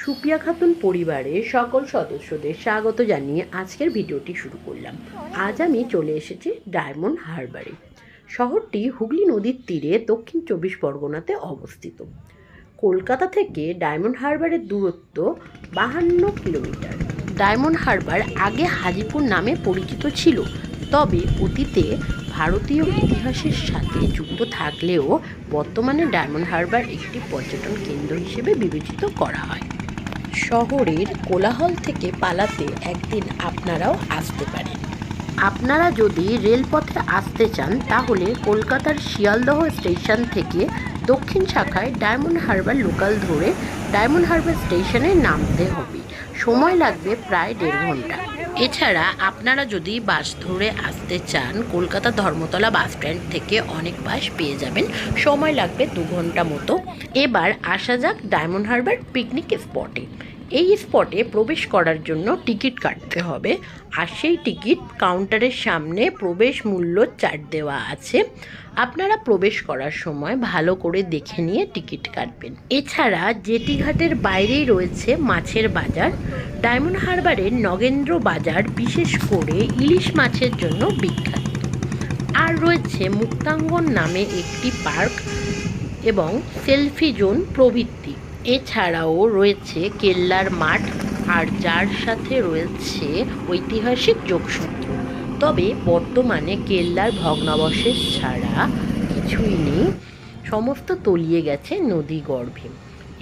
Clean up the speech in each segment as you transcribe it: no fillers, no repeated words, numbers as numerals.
সুপিয়া খাতুন পরিবারের সকল সদস্যদের স্বাগত জানিয়ে আজকের ভিডিওটি শুরু করলাম। আজ আমি চলে এসেছি ডায়মন্ড হারবারে। শহরটি হুগলি নদীর তীরে দক্ষিণ 24 পরগনাতে অবস্থিত। কলকাতা থেকে ডায়মন্ড হারবারের দূরত্ব 52 কিলোমিটার। ডায়মন্ড হারবার আগে হাজিপুর নামে পরিচিত ছিল, তবে অতীতে ভারতীয় ইতিহাসের সাথে যুক্ত থাকলেও বর্তমানে ডায়মন্ড হারবার একটি পর্যটন কেন্দ্র হিসেবে বিবেচিত করা হয়। শহরের কোলাহল থেকে পালাতে একদিন আপনারাও আসতে পারেন। আপনারা যদি রেলপথে আসতে চান তাহলে কলকাতার শিয়ালদহ স্টেশন থেকে দক্ষিণ শাখায় ডায়মন্ড হারবার লোকাল ধরে ডায়মন্ড হারবার স্টেশনে নামতে হবে। সময় লাগবে প্রায় 1.5 ঘন্টা। এছাড়া আপনারা যদি বাস ধরে আসতে চান, কলকাতা ধর্মতলা বাস স্ট্যান্ড থেকে অনেক বাস পেয়ে যাবেন, সময় লাগবে 2 ঘন্টা মতো। এবার আসা যাক ডায়মন্ড হারবার পিকনিক স্পটে। এই স্পটে প্রবেশ করার জন্য টিকিট কাটতে হবে, আর সেই টিকিট কাউন্টারের সামনে প্রবেশ মূল্য চার্ট দেওয়া আছে। আপনারা প্রবেশ করার সময় ভালো করে দেখে নিয়ে টিকিট কাটবেন। এছাড়া জেটিঘাটের বাইরেই রয়েছে মাছের বাজার। ডায়মন্ড হারবারের নগেন্দ্র বাজার বিশেষ করে ইলিশ মাছের জন্য বিখ্যাত। আর রয়েছে মুক্তাঙ্গন নামে একটি পার্ক এবং সেলফি জোন প্রভৃতি। এছাড়াও রয়েছে কেল্লার মাঠ, আর যার সাথে রয়েছে ঐতিহাসিক যোগসূত্র। তবে বর্তমানে কেল্লার ভগ্নাবশেষ ছাড়া কিছুই নেই, সমস্ত তলিয়ে গেছে নদী গর্ভে।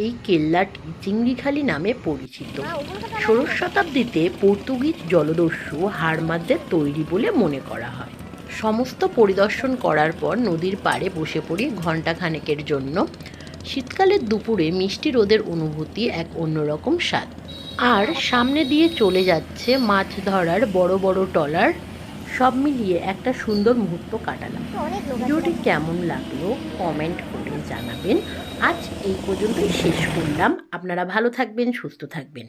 এই কেল্লাটি চিংড়িখালি নামে পরিচিত। 16 শতাব্দীতে পর্তুগিজ জলদস্যু হারমাদের তৈরি বলে মনে করা হয়। সমস্ত পরিদর্শন করার পর নদীর পাড়ে বসে পড়ি ঘণ্টাখানেকের জন্য। শীতকালের দুপুরে মিষ্টি রোদের অনুভূতি এক অন্যরকম স্বাদ। আর সামনে দিয়ে চলে যাচ্ছে মাছ ধরার বড় বড় ট্রলার। সব মিলিয়ে একটা সুন্দর মুহূর্ত কাটালাম। ভিডিওটি কেমন লাগলো কমেন্ট করে জানাবেন। আজ এই পর্যন্তই শেষ করলাম। আপনারা ভালো থাকবেন, সুস্থ থাকবেন।